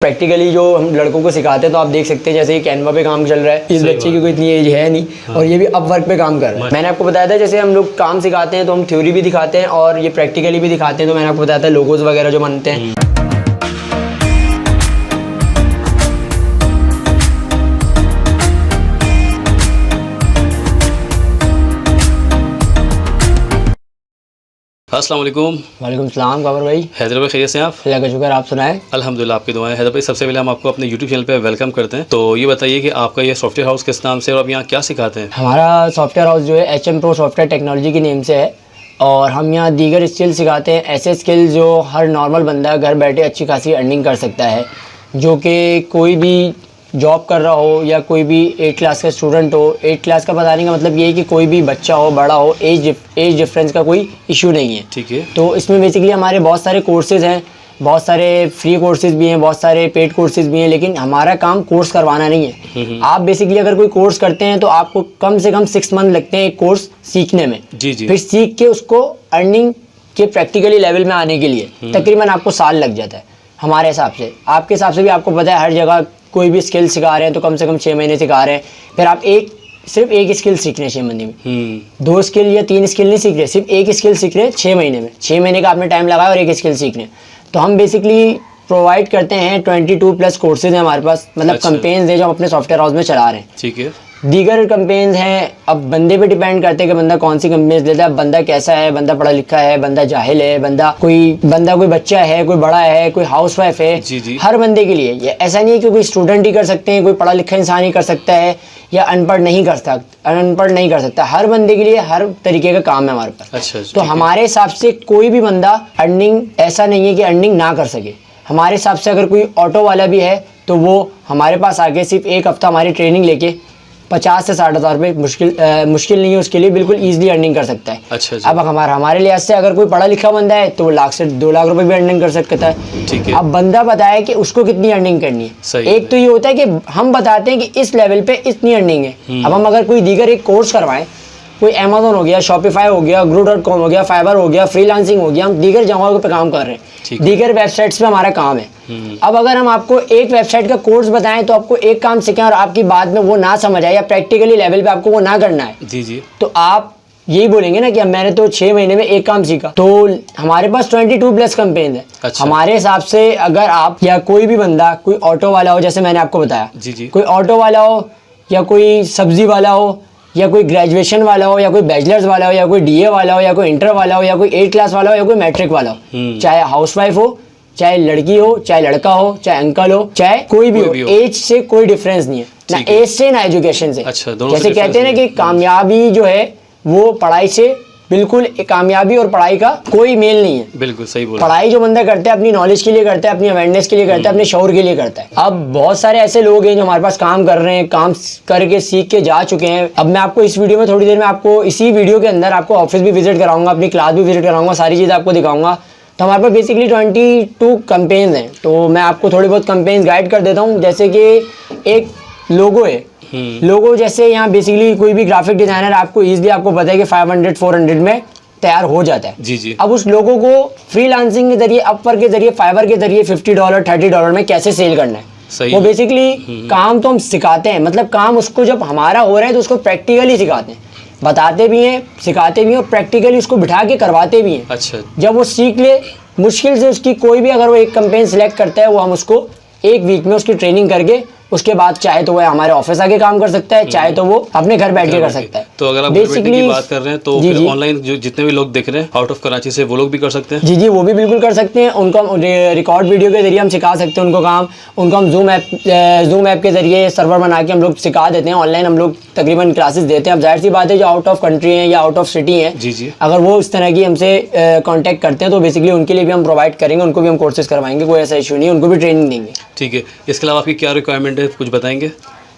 Practically जो हम लड़कों को सिखाते हैं तो आप देख सकते हैं जैसे ये कैनवा पे काम चल रहा है। इस बच्चे की कोई इतनी एज है नहीं और ये भी अपवर्क पे काम कर रहा है। मैंने आपको बताया था जैसे हम लोग काम सिखाते हैं तो हम थ्योरी भी दिखाते हैं और ये प्रैक्टिकली भी दिखाते हैं। तो मैंने आपको बताया था लोगोज वगैरह जो बनते हैं। अस्सलाम वालेकुम। वालेकुम सलाम काबर भाई। हैदर भाई खैरियत से हैं आप? अल्लाह का शुक्र, आप सुनाएं। अल्हम्दुलिल्लाह आपकी दुआएं। हैदर भाई सबसे पहले हम आपको अपने यूट्यूब चैनल पे वेलकम करते हैं। तो ये बताइए कि आपका ये सॉफ्टवेयर हाउस किस नाम से और आप यहाँ क्या सिखाते हैं? हमारा सॉफ्टवेयर हाउस जो है HM Pro सॉफ्टवेयर टेक्नोलॉजी की नेम से है और हम यहाँ दीगर स्किल सिखाते हैं, ऐसे स्किल जो हर नॉर्मल बंदा घर बैठे अच्छी खासी अर्निंग कर सकता है। जो कि कोई भी जॉब कर रहा हो या कोई भी 8 क्लास का स्टूडेंट हो। 8 क्लास का बताने का मतलब ये है कि कोई भी बच्चा हो बड़ा हो, एज डिफरेंस का कोई इशू नहीं है। ठीक है। तो इसमें बेसिकली हमारे बहुत सारे कोर्सेज़ हैं, बहुत सारे फ्री कोर्सेज भी हैं, बहुत सारे पेड कोर्सेज भी हैं। लेकिन हमारा काम कोर्स करवाना नहीं है। आप बेसिकली अगर कोई कोर्स करते हैं तो आपको कम से कम 6 मंथ लगते हैं एक कोर्स सीखने में। जी जी। फिर सीख के उसको अर्निंग के प्रैक्टिकली लेवल में आने के लिए तकरीबन आपको साल लग जाता है हमारे हिसाब से। आपके हिसाब से भी आपको पता है हर जगह कोई भी स्किल सिखा रहे हैं तो कम से कम 6 महीने सिखा रहे हैं। फिर आप सिर्फ एक स्किल सीख रहे हैं 6 महीने में, 2 स्किल या 3 स्किल नहीं सीख रहे, सिर्फ एक स्किल सीख रहे हैं 6 महीने में। 6 महीने का आपने टाइम लगाया और एक स्किल सीख रहे हैं। तो हम बेसिकली प्रोवाइड करते हैं 22+ कोर्सेज हैं हमारे पास, मतलब कैंपेन्स हैं जो हम अपने सॉफ्टवेयर हाउस में चला रहे हैं। ठीक है। दीगर कैंपेन्स हैं, अब बंदे पे डिपेंड करते हैं कि बंदा कौन सी कैंपेन्स लेता है, बंदा कैसा है, बंदा पढ़ा लिखा है, बंदा जाहिल है, बंदा कोई बच्चा है, कोई बड़ा है, कोई हाउसवाइफ है। जी जी। हर बंदे के लिए ये ऐसा नहीं है कि कोई स्टूडेंट ही कर सकते हैं, कोई पढ़ा लिखा इंसान ही कर सकता है या अनपढ़ नहीं कर सकता। हर बंदे के लिए हर तरीके का काम है हमारे पास। अच्छा। तो हमारे हिसाब से कोई भी बंदा अर्निंग ऐसा नहीं है कि अर्निंग ना कर सके। हमारे हिसाब से अगर कोई ऑटो वाला भी है तो वो हमारे पास आके सिर्फ एक हफ्ता हमारी ट्रेनिंग लेके 50 से 60 हज़ार रुपये मुश्किल नहीं है उसके लिए, बिल्कुल ईजिली अर्निंग कर सकता है। अच्छा। अब हमारे लिहाज से अगर कोई पढ़ा लिखा बंदा है तो वो 1 से 2 लाख रुपए भी अर्निंग कर सकता है। ठीक है। अब बंदा बताए कि उसको कितनी अर्निंग करनी है। एक तो ये होता है कि हम बताते हैं कि इस लेवल पे इतनी अर्निंग है। अब हम अगर कोई दीगर एक कोर्स करवाएं, कोई अमेज़न हो गया, शॉपिफाई हो गया, Gru.com हो गया, फाइवर हो गया, फ्रीलांसिंग हो गया, हम दीगर जगहों पे काम कर रहे हैं, दीगर वेबसाइट्स पे हमारा काम है। अब अगर हम आपको एक वेबसाइट का कोर्स बताएं तो आपको एक काम सीखें और आपकी बात में वो ना समझ आए या प्रैक्टिकली लेवल पे आपको वो ना करना है, जी जी, तो आप यही बोलेंगे ना कि मैंने तो 6 महीने में एक काम सीखा। तो हमारे पास 22+ कैंपेन है। अच्छा। हमारे हिसाब से अगर आप या कोई भी बंदा, कोई ऑटो वाला हो जैसे मैंने आपको बताया, जी जी, कोई ऑटो वाला हो या कोई सब्जी वाला हो या कोई ग्रेजुएशन वाला हो या कोई बैचलर्स वाला हो या कोई DA वाला हो या कोई इंटर वाला हो या कोई 8 क्लास वाला हो या कोई मैट्रिक वाला हो, चाहे हाउसवाइफ हो, चाहे लड़की हो, चाहे लड़का हो, चाहे अंकल हो, चाहे कोई भी हो, एज से कोई डिफरेंस नहीं है, ना एज से ना एजुकेशन से। अच्छा, जैसे कहते हैं ना कि कामयाबी जो है वो पढ़ाई से, बिल्कुल कामयाबी और पढ़ाई का कोई मेल नहीं है। बिल्कुल सही बोला। पढ़ाई जो बंदा करता है अपनी नॉलेज के लिए करता है, अपनी अवेयरनेस के लिए करता है, अपने शौर के लिए करता है। अब बहुत सारे ऐसे लोग हैं जो हमारे पास काम कर रहे हैं, काम करके सीख के जा चुके हैं। अब मैं आपको इस वीडियो में थोड़ी देर में आपको इसी वीडियो के अंदर आपको ऑफिस भी विजिट कराऊंगा, अपनी क्लास भी विजिट कराऊंगा, सारी चीज़ आपको दिखाऊंगा। तो हमारे पास बेसिकली 22 कैंपेन्स हैं। तो मैं आपको थोड़ी बहुत कैंपेन्स गाइड कर देता हूँ। जैसे कि एक लोगो है, लोगो जैसे यहाँ बेसिकली कोई भी ग्राफिक डिजाइनर आपको इजीली आपको पता है कि 500-400 में तैयार हो जाता है। जी जी। अब उस लोगों को फ्रीलांसिंग के जरिए, अपवर्क के जरिए, फाइवर के जरिए $50 $30 में कैसे सेल करना है, सही। वो बेसिकली काम तो हम सिखाते हैं। मतलब काम उसको जब हमारा हो रहा है तो उसको प्रैक्टिकली सिखाते हैं, बताते भी हैं, सिखाते भी हैं और प्रैक्टिकली उसको बिठा के करवाते भी हैं। अच्छा। जब वो सीख ले, मुश्किल से उसकी कोई भी अगर वो एक कैंपेन सिलेक्ट करता है, वो हम उसको 1 वीक में उसकी ट्रेनिंग करके उसके बाद चाहे तो वो हमारे ऑफिस आके काम कर सकता है, चाहे तो वो अपने घर बैठ के कर सकता है। तो अगर आप बेसिकली की बात कर रहे हैं तो फिर ऑनलाइन जो जितने भी लोग देख रहे हैं आउट ऑफ कराची से, वो लोग भी कर सकते हैं? जी, वो भी बिल्कुल कर सकते हैं। उनको हम रिकॉर्ड वीडियो के जरिए हम सिखा सकते हैं उनको काम। उनको हम जूम ऐप के जरिए सर्वर बना के हम लोग सिखा देते हैं। ऑनलाइन हम लोग तकरीबन क्लासेस देते हैं। अब जाहिर सी बात है जो आउट ऑफ कंट्री हैं या आउट ऑफ सिटी हैं, जी जी, अगर वो इस तरह की हमसे कॉन्टैक्ट करते हैं तो बेसिकली उनके लिए भी हम प्रोवाइड करेंगे, उनको भी हम कोर्सेज करवाएंगे, कोई ऐसा इशू नहीं है, उनको भी ट्रेनिंग देंगे। ठीक है। इसके अलावा आपकी क्या रिक्वायरमेंट है, कुछ बताएंगे?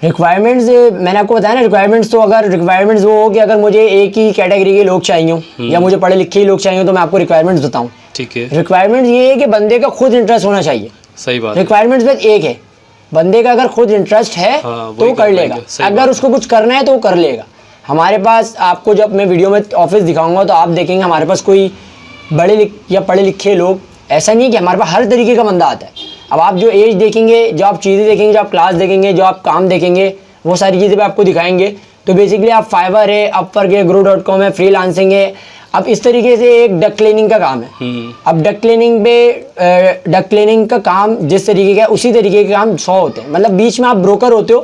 रिक्वायरमेंट्स मैंने आपको बताया ना, रिक्वायरमेंट्स तो अगर रिक्वायरमेंट्स वो हो कि अगर मुझे एक ही कैटेगरी के लोग चाहिए हो या मुझे पढ़े लिखे ही लोग चाहिए तो मैं आपको रिक्वायरमेंट्स बताऊं। ठीक है। रिक्वायरमेंट्स ये है कि बंदे का खुद इंटरेस्ट होना चाहिए। सही बात। रिक्वायरमेंट्स बस एक है, बंदे का अगर खुद इंटरेस्ट है तो कर लेगा, अगर उसको कुछ करना है तो वो कर लेगा। हमारे पास आपको जब मैं वीडियो में ऑफिस दिखाऊंगा तो आप देखेंगे हमारे पास कोई बड़े या पढ़े लिखे लोग, ऐसा नहीं है कि हमारे पास हर तरीके का बंदा आता है। अब आप जो एज देखेंगे, जो आप चीज़ें देखेंगे, जो आप क्लास देखेंगे, जो आप काम देखेंगे, वो सारी चीज़ें भी आपको दिखाएंगे। तो बेसिकली आप फाइवर है, अपवर्क है, grow.com है, फ्रीलांसिंग है। अब इस तरीके से एक डक क्लीनिंग का काम है। अब डक क्लीनिंग का काम जिस तरीके का उसी तरीके के काम 100 होते हैं। मतलब बीच में आप ब्रोकर होते हो,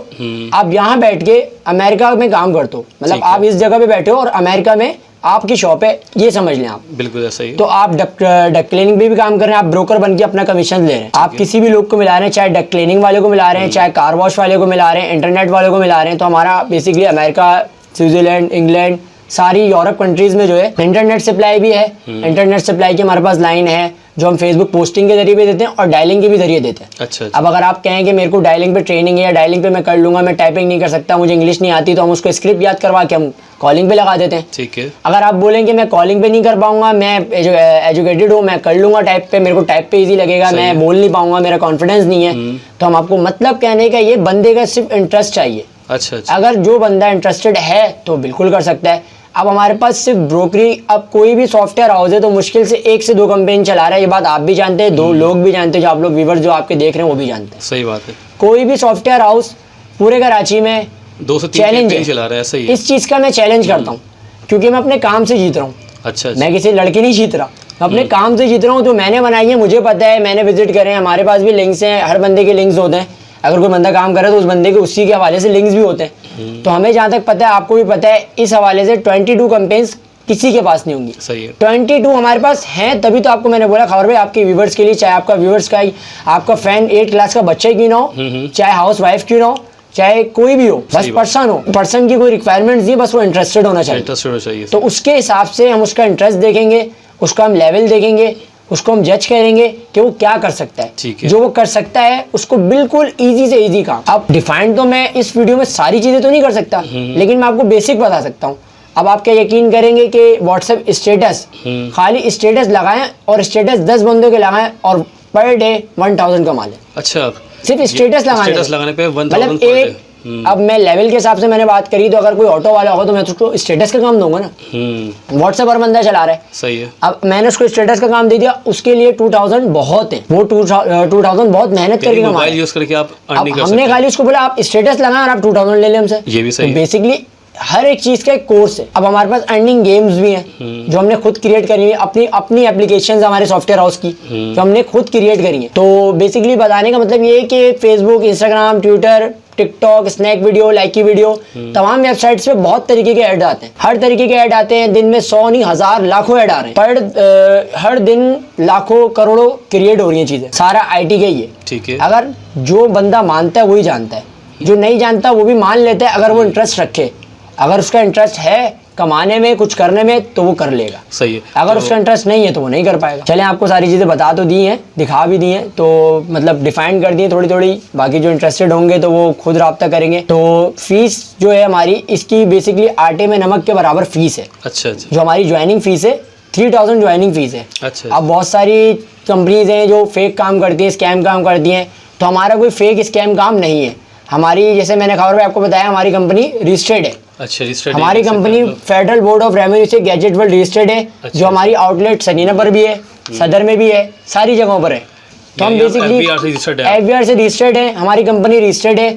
आप यहाँ बैठ के अमेरिका में काम करते हो, मतलब आप इस जगह पे बैठे हो और अमेरिका में आपकी शॉप है, ये समझ लें आप। बिल्कुल ऐसा ही। तो आप डक क्लीनिंग पे भी काम कर रहे हैं, आप ब्रोकर बन के अपना कमीशन ले रहे हैं। आप किसी भी लोग को मिला रहे हैं, चाहे डक क्लीनिंग वाले को मिला रहे हैं, चाहे कार वॉश वाले को मिला रहे हैं, इंटरनेट वाले को मिला रहे हैं। तो हमारा बेसिकली अमेरिका, स्विट्जरलैंड, इंग्लैंड, सारी यूरोप कंट्रीज में जो है इंटरनेट सप्लाई भी है। इंटरनेट सप्लाई की हमारे पास लाइन है जो हम फेसबुक पोस्टिंग के जरिए भी देते हैं और डायलिंग के भी जरिए देते हैं। अच्छा। अब अगर आप कहें कि मेरे को डायलिंग पे ट्रेनिंग है या डायलिंग पे मैं कर लूंगा, मैं टाइपिंग नहीं कर सकता, मुझे इंग्लिश नहीं आती, तो हम उसको स्क्रिप्ट याद करवा के हम कॉलिंग पे लगा देते हैं। ठीक है। अगर आप बोलेंगे मैं कॉलिंग पे नहीं कर पाऊंगा, मैं एजुकेटेड हूँ, मैं कर लूंगा टाइप पे, मेरे को टाइप पे इजी लगेगा, मैं बोल नहीं पाऊंगा, मेरा कॉन्फिडेंस नहीं है, तो हम आपको मतलब कहने का ये बंदे का सिर्फ इंटरेस्ट चाहिए। अच्छा। अगर जो बंदा इंटरेस्टेड है तो बिल्कुल कर सकता है। अब हमारे पास सिर्फ ब्रोकरी, अब कोई भी सॉफ्टवेयर हाउस है तो मुश्किल से 1 से 2 कंपनी चला रहा है, ये बात आप भी जानते हैं, 2 लोग भी जानते हैं, जो आप लोग व्यूअर्स जो आपके देख रहे हैं वो भी जानते हैं। सही बात है। कोई भी सॉफ्टवेयर हाउस पूरे कराची में 2 से 3 चैलेंज चला रहा है, सही है। इस चीज़ का मैं चैलेंज करता हूँ क्योंकि मैं अपने काम से जीत रहा हूँ। अच्छा। मैं किसी लड़के नहीं जीत रहा, मैं अपने काम से जीत रहा हूँ। जो मैंने बनाई है मुझे पता है, मैंने विजिट करे हैं, हमारे पास भी लिंक्स हैं, हर बंदे के लिंक्स होते हैं। अगर कोई बंदा काम करे तो उस बंदे के उसी के हवाले से लिंक्स भी होते हैं। तो हमें जहाँ तक पता है, आपको भी पता है, इस हवाले से 22 कंपेन्स किसी के पास नहीं होंगी। सही है। 22 हमारे पास हैं, तभी तो आपको मैंने बोला खबर भाई आपके व्यूवर्स के लिए, चाहे आपका व्यूवर्स का आपका फैन 8 क्लास का बच्चा ही क्यों ना हो, चाहे हाउस वाइफ क्यों ना हो, चाहे कोई भी हो, बस पर्सन की कोई रिक्वायरमेंट नहीं, बस वो इंटरेस्टेड होना चाहिए। तो उसके हिसाब से हम उसका इंटरेस्ट देखेंगे, उसका हम लेवल देखेंगे, उसको हम जज करेंगे कि वो क्या कर सकता है। जो वो कर सकता है उसको बिल्कुल इजी से इजी काम। अब डिफाइंड तो मैं इस वीडियो में सारी चीजें तो नहीं कर सकता, लेकिन मैं आपको बेसिक बता सकता हूँ। अब आप क्या यकीन करेंगे कि व्हाट्सएप स्टेटस, खाली स्टेटस लगाएं और स्टेटस 10 बंदों के लगाएं और पर डे 1000 कमा लें। अच्छा, सिर्फ स्टेटस लगाने पे 1000 मतलब एक। अब मैं लेवल के हिसाब से मैंने बात करी, तो अगर कोई ऑटो वाला होगा तो मैं उसको स्टेटस का काम दूंगा ना। व्हाट्सएप पर बंदा चला रहा है, सही है। अब मैंने उसको स्टेटस का काम दे दिया, उसके लिए 2000 बहुत है, वो 2000 बहुत मेहनत करके कमा मोबाइल यूज करके आप अर्निंग कर सकते हैं। हमने खाली उसको बोला आप स्टेटस लगाएं और आप 2000 ले लें हमसे, ये भी सही है। बेसिकली हर एक चीज का एक कोर्स है। अब हमारे पास अर्निंग गेम्स भी हैं जो हमने खुद क्रिएट करी है, अपनी एप्लीकेशंस हमारे सॉफ्टवेयर हाउस की जो हमने खुद क्रिएट करी है। तो बेसिकली बताने का मतलब ये है कि Facebook, Instagram, Twitter, TikTok, snack video, Likee video, तमाम वेबसाइट्स पे बहुत तरीके के ऐड आते हैं। हर तरीके के ऐड आते हैं, दिन में 100 नहीं 1000 लाखों ऐड आ रहे हैं हर दिन लाखों करोड़ों क्रिएट हो रही हैं चीजें। सारा IT का ही है। ठीक है। अगर जो बंदा मानता है वही जानता है, जो नहीं जानता वो भी मान लेता है, अगर वो इंटरेस्ट रखे। अगर उसका इंटरेस्ट है कमाने में, कुछ करने में, तो वो कर लेगा। सही है। अगर उसका इंटरेस्ट नहीं है तो वो नहीं कर पाएगा। चलें, आपको सारी चीज़ें बता तो दी हैं, दिखा भी दी हैं, तो मतलब डिफाइन कर दिए थोड़ी थोड़ी। बाकी जो इंटरेस्टेड होंगे तो वो खुद रब्ता करेंगे। तो फीस जो है हमारी, इसकी बेसिकली आटे में नमक के बराबर फीस है। अच्छा। जो हमारी ज्वाइनिंग फीस है 3000 ज्वाइनिंग फीस है। अच्छा। अब बहुत सारी कंपनीज हैं जो फेक काम करती हैं, स्कैम काम करती हैं, तो हमारा कोई फेक स्कैम काम नहीं है। हमारी, जैसे मैंने खबर में आपको बताया, हमारी कंपनी रजिस्टर्ड है। अच्छा, रजिस्टर्ड। हमारी company federal board of revenue से गैजेट वर्ल्ड रजिस्टर्ड है। अच्छा। जो हमारी आउटलेट सनीना पर भी है, सदर में भी है, सारी जगहों पर है। तो हम बेसिकली FBR से रजिस्टर्ड है, हमारी कंपनी रजिस्टर्ड है।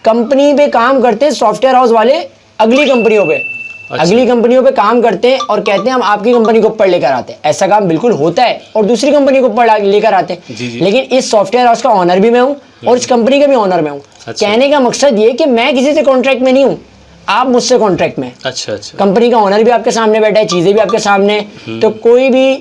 कंपनी पे काम करते हैं सॉफ्टवेयर हाउस वाले अगली कंपनियों पे। अच्छा। अगली कंपनियों पे काम करते हैं और कहते हैं हम आपकी कंपनी को ऊपर लेकर आते हैं। ऐसा काम बिल्कुल होता है और दूसरी कंपनी को ऊपर लेकर आते हैं। लेकिन इस सॉफ्टवेयर हाउस का ऑनर भी मैं हूँ और इस कंपनी का भी ऑनर मैं हूँ। अच्छा। कहने का मकसद ये कि मैं किसी से कॉन्ट्रैक्ट में नहीं हूँ, आप मुझसे कॉन्ट्रैक्ट में। अच्छा अच्छा। कंपनी का ऑनर भी आपके सामने बैठा है, चीजें भी आपके सामने, तो कोई भी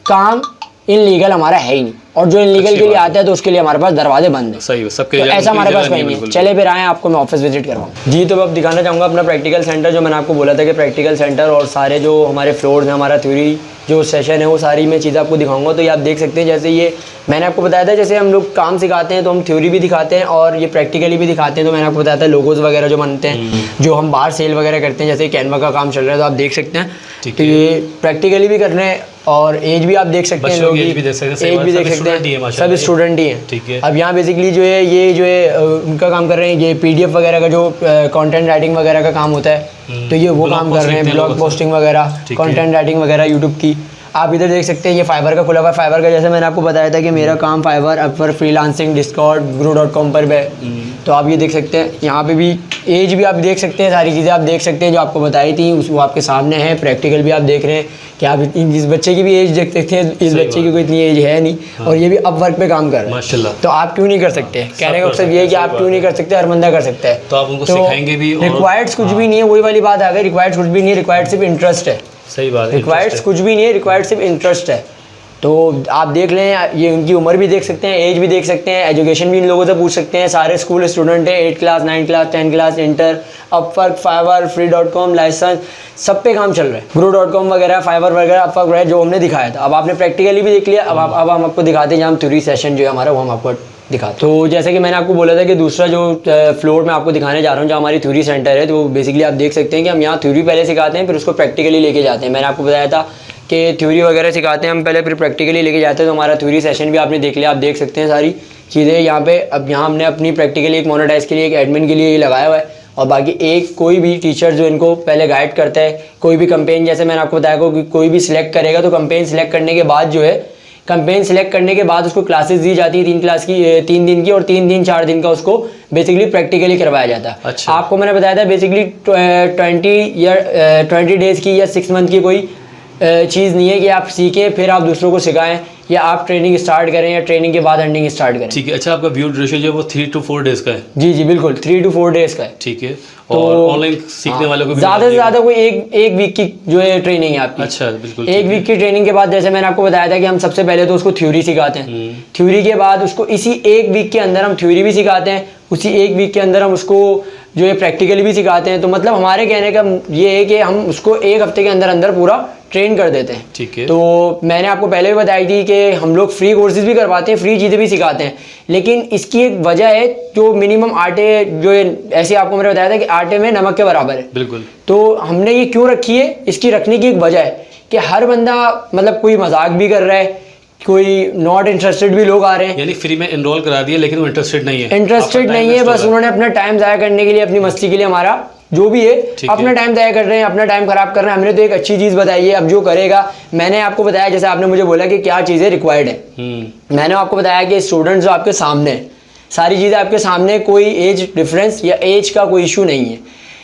काम इनलीगल हमारा है ही नहीं। और जो इनलीगल के लिए आता है तो उसके लिए हमारे पास दरवाजे बंद है। सही है, सबके तो ऐसा हमारे पास कहीं नहीं है। चले फिर आए, आपको मैं ऑफिस विजिट करवाऊँ। जी, तो अब दिखाना चाहूँगा अपना प्रैक्टिकल सेंटर। जो मैंने आपको बोला था कि प्रैक्टिकल सेंटर और सारे जो हमारे फ्लोर्स हैं, हमारा थ्योरी जो सेशन है, वो सारी मैं चीज़ें आपको दिखाऊंगा। तो ये आप देख सकते हैं, जैसे ये मैंने आपको बताया था, जैसे हम लोग काम सिखाते हैं तो हम थ्योरी भी दिखाते हैं और ये प्रैक्टिकली भी दिखाते हैं। तो मैंने आपको बताया था लोगोज वगैरह जो बनते हैं, जो हम बाहर सेल वगैरह करते हैं, जैसे कैनवा का काम चल रहा है तो आप देख सकते हैं। तो ये प्रैक्टिकली भी कर रहे हैं और एज भी आप देख सकते हैं, लोग एज भी देख सकते हैं, सब स्टूडेंट ही हैं। ठीक है। अब यहाँ बेसिकली जो है ये जो है उनका काम कर रहे हैं, ये PDF वगैरह का जो कंटेंट राइटिंग वगैरह का काम होता है, तो ये वो काम कर रहे हैं, ब्लॉग पोस्टिंग वगैरह, कंटेंट राइटिंग वगैरह यूट्यूब की। आप इधर देख सकते हैं ये फाइबर का खुला हुआ है। फाइबर का जैसे मैंने आपको बताया था कि मेरा काम फाइबर, अपवर, फ्रीलांसिंग, डिस्कॉर्ड, ग्रो.com पर है। तो आप ये देख सकते हैं, यहाँ पे भी एज भी आप देख सकते हैं, सारी चीज़ें आप देख सकते हैं जो आपको बताई थी वो आपके सामने है। प्रैक्टिकल भी आप देख रहे हैं कि आप इस बच्चे की भी एज देख सकते हैं, इस बच्चे की कोई इतनी एज है नहीं। हाँ। और ये भी अपवर्क पे काम कर रहा है माशाल्लाह। तो आप क्यों नहीं कर सकते? कहने का मकसद ये है कि आप क्यों नहीं कर सकते, हर बंदा कर सकता है। तो आप उनको सिखाएंगे भी। रिक्वायर्ड्स कुछ भी नहीं है, वही वाली बात आ गई, रिक्वायर्ड्स कुछ भी नहीं है, रिक्वायर्ड सिर्फ इंटरेस्ट है। सही बात है, रिक्वायर्ड्स कुछ भी नहीं है, रिक्वायर्ड सिर्फ इंटरेस्ट है। तो आप देख लें, ये उनकी उम्र भी देख सकते हैं, एज भी देख सकते हैं, एजुकेशन भी इन लोगों से पूछ सकते हैं। सारे स्कूल स्टूडेंट हैं, 8 class, 9 class, 10 class, inter, Upwork, Fiverr, free.com, licence, सब पे काम चल रहा है। ग्रो.com वगैरह, फाइवर वगैरह, अपवर्क वगैरह जो हमने दिखाया था। अब आपने प्रैक्टिकली भी देख लिया, अब हम आपको दिखाते हैं जहाँ हम थ्योरी सेशन जो है हमारा, वो हम आपको दिखाते। तो जैसे कि मैंने आपको बोला था कि दूसरा जो फ्लोर में आपको दिखाने जा रहा हूँ, जो हमारी थ्योरी सेंटर है, तो बेसिकली आप देख सकते हैं कि हम यहाँ थ्योरी पहले सिखाते हैं, फिर उसको प्रैक्टिकली लेके जाते हैं। मैंने आपको बताया था कि थ्योरी वगैरह सिखाते हैं हम पहले, फिर प्रैक्टिकली लेके जाते हैं। तो हमारा थ्योरी सेशन भी आपने देख लिया, आप देख सकते हैं सारी चीज़ें यहाँ पे। अब यहाँ हमने अपनी प्रैक्टिकली एक मोनेटाइज के लिए, एक एडमिन के लिए ये लगाया हुआ है, और बाकी एक कोई भी टीचर जो इनको पहले गाइड करता है, कोई भी कंपेन, जैसे मैंने आपको बताया कि कोई भी सिलेक्ट करेगा, तो कंपेन सिलेक्ट करने के बाद जो है, कंपेन सिलेक्ट करने के बाद उसको क्लासेस दी जाती है 3 दिन की, और 3 दिन 4 दिन का उसको बेसिकली प्रैक्टिकली करवाया जाता है। अच्छा। आपको मैंने बताया था बेसिकली 20 डेज़ की या 6 मंथ की कोई चीज़ नहीं है कि आप सीखें फिर आप दूसरों को सिखाएं, या आप ट्रेनिंग स्टार्ट करें या ट्रेनिंग के बाद अर्निंग स्टार्ट करें। ठीक है। अच्छा, आपका व्यू ड्यूरेशन जो है वो 3 to 4 डेज़ का है? जी जी बिल्कुल, 3 to 4 डेज़ का है। ठीक है। और ऑनलाइन सीखने वालों को ज़्यादा से ज़्यादा कोई एक वीक की जो है ट्रेनिंग है आपकी। अच्छा, बिल्कुल। एक वीक की ट्रेनिंग के बाद, जैसे मैंने आपको बताया था कि हम सबसे पहले तो उसको थ्योरी सिखाते हैं। थ्योरी के बाद उसको इसी एक वीक के अंदर हम थ्योरी भी सिखाते हैं, उसी एक वीक के अंदर हम उसको जो है प्रैक्टिकली भी सिखाते हैं। तो मतलब हमारे कहने का ये है कि हम उसको एक हफ्ते के अंदर अंदर पूरा ट्रेन कर देते हैं। ठीक है। तो मैंने आपको पहले भी बताई थी कि हम लोग फ्री कोर्सेज भी करवाते हैं, फ्री चीज़ें भी सिखाते हैं, लेकिन इसकी एक वजह है जो मिनिमम आटे जो है, ऐसे आपको मैंने बताया था कि आटे में नमक के बराबर है। बिल्कुल। तो हमने ये क्यों रखी है, इसकी रखने की एक वजह है कि हर बंदा मतलब कोई मजाक भी कर रहा है, कोई नॉट इंटरेस्टेड भी लोग आ रहे हैं। यानी फ्री में एनरोल करा दिया लेकिन वो इंटरेस्टेड नहीं है। इंटरेस्टेड नहीं है, बस उन्होंने अपना टाइम ज़ाया करने के लिए, अपनी मस्ती के लिए, हमारा जो भी है अपना टाइम ज़ाया कर रहे हैं, अपना टाइम खराब कर रहे हैं। हमने तो एक अच्छी चीज़ बताई है, अब जो करेगा, मैंने आपको बताया, जैसे आपने मुझे बोला कि क्या चीज़ें रिक्वायर्ड है, मैंने आपको बताया कि स्टूडेंट्स जो आपके सामने है, सारी चीज़ें आपके सामने, कोई एज डिफरेंस या एज का कोई इशू नहीं है।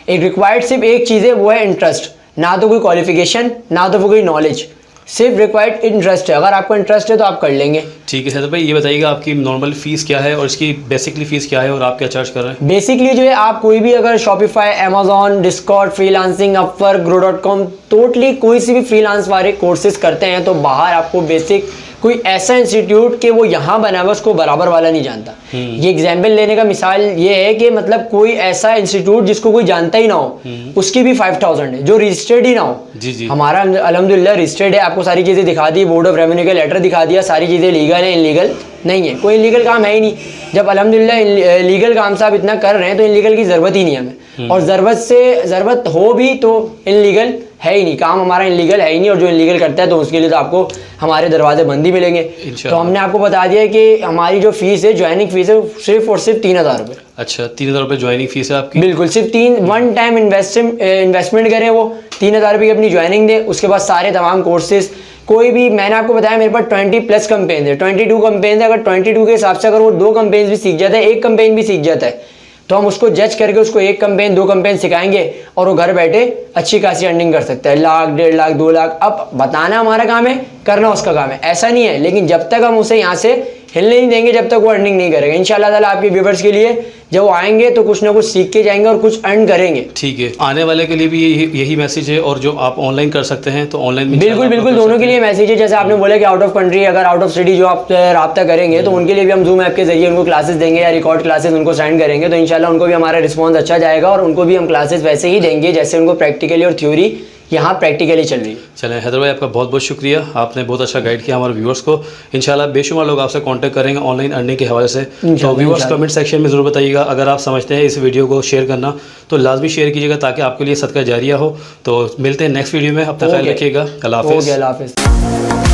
एक रिक्वायर्ड सिर्फ एक चीज़ है, वो है इंटरेस्ट, ना तो कोई क्वालिफिकेशन, ना तो कोई नॉलेज, सिर्फ रिक्वायर्ड इंटरेस्ट है। अगर आपको इंटरेस्ट है तो आप कर लेंगे। ठीक है सर भाई, ये बताइएगा आपकी नॉर्मल फीस क्या है और इसकी बेसिकली फीस क्या है और आप क्या चार्ज कर रहे हैं? बेसिकली जो है, आप कोई भी अगर Shopify, Amazon, Discord, freelancing, Upwork, ग्रो.com, टोटली कोई सी भी फ्रीलांस वाले कोर्सेज करते हैं, तो बाहर आपको बेसिक कोई ऐसा इंस्टीट्यूट कि वो यहाँ बना हुआ उसको बराबर वाला नहीं जानता। ये एग्जाम्पल लेने का मिसाल ये है कि मतलब कोई ऐसा इंस्टीट्यूट जिसको कोई जानता ही ना हो, उसकी भी 5000 है, जो रजिस्टर्ड ही ना हो। जी। हमारा अल्हम्दुलिल्लाह रजिस्टर्ड है, आपको सारी चीज़ें दिखा दी, बोर्ड ऑफ रेवेन्यू का लेटर दिखा दिया, सारी चीज़ें लीगल है, इनलीगल नहीं है, कोई इनलीगल काम है ही नहीं। जब अल्हम्दुलिल्लाह लीगल काम से आप इतना कर रहे हैं तो इनलीगल की ज़रूरत ही नहीं है हमें, और ज़रूरत हो भी तो इनलीगल है ही नहीं, काम हमारा इनलीगल है ही नहीं, और जो इनलीगल करता है तो उसके लिए तो आपको हमारे दरवाजे बंद ही मिलेंगे। तो हमने आपको बता दिया कि हमारी जो फीस है, ज्वाइनिंग फीस है, सिर्फ और सिर्फ 3000 रुपये। अच्छा, 3000 रुपये ज्वाइनिंग फीस है आपकी? बिल्कुल, सिर्फ 1 टाइम इन्वेस्टमेंट करें, वो 3000 रुपये की अपनी ज्वाइनिंग दें, उसके बाद सारे तमाम कोर्सेज कोई भी, मैंने आपको बताया मेरे पास 20+ कंपेन है, 22 कंपेन है। अगर 22 के हिसाब से अगर वो 2 कंपेन भी सीख जाता है, 1 कंपेन भी सीख जाता है, तो हम उसको जज करके उसको 1 कंपेन 2 कंपेन सिखाएंगे और वो घर बैठे अच्छी खासी अर्निंग कर सकता है, 1 लाख, 1.5 लाख, 2 लाख। अब बताना हमारा काम है, करना उसका काम है, ऐसा नहीं है। लेकिन जब तक हम उसे यहाँ से हिलने नहीं देंगे, जब तक वो अर्निंग नहीं करेगा, इंशाल्लाह ताला आपके व्यूवर्स के लिए जब वो आएंगे तो कुछ ना कुछ सीख के जाएंगे और कुछ अर्न करेंगे। ठीक है, आने वाले के लिए भी यही मैसेज है, और जो आप ऑनलाइन कर सकते हैं तो ऑनलाइन बिल्कुल दोनों के लिए मैसेज है। जैसे आपने बोला कि आउट ऑफ कंट्री, अगर आउट ऑफ सिटी जो आप रब्ता करेंगे तो उनके लिए भी हम जूम ऐप के जरिए उनको क्लासेस देंगे या रिकॉर्ड क्लासेस उनको सेंड करेंगे, तो इंशाल्लाह उनको भी हमारा रिस्पॉन्स अच्छा जाएगा और उनको भी हम क्लासेस वैसे ही देंगे जैसे उनको प्रैक्टिकली और थ्योरी यहाँ प्रैक्टिकली चल रही है। चलें हैदर भाई, आपका बहुत बहुत शुक्रिया, आपने बहुत अच्छा गाइड किया हमारे व्यूअर्स को। इंशाल्लाह बेशुमार लोग आपसे कांटेक्ट करेंगे ऑनलाइन अर्निंग के हवाले से। तो व्यूअर्स कमेंट सेक्शन में ज़रूर बताइएगा, अगर आप समझते हैं इस वीडियो को शेयर करना तो लाजमी शेयर कीजिएगा ताकि आपके लिए सदका जारिया हो। तो मिलते हैं नेक्स्ट वीडियो में, अब तक ख्याल रखिएगा, अल्लाह हाफ़िज़।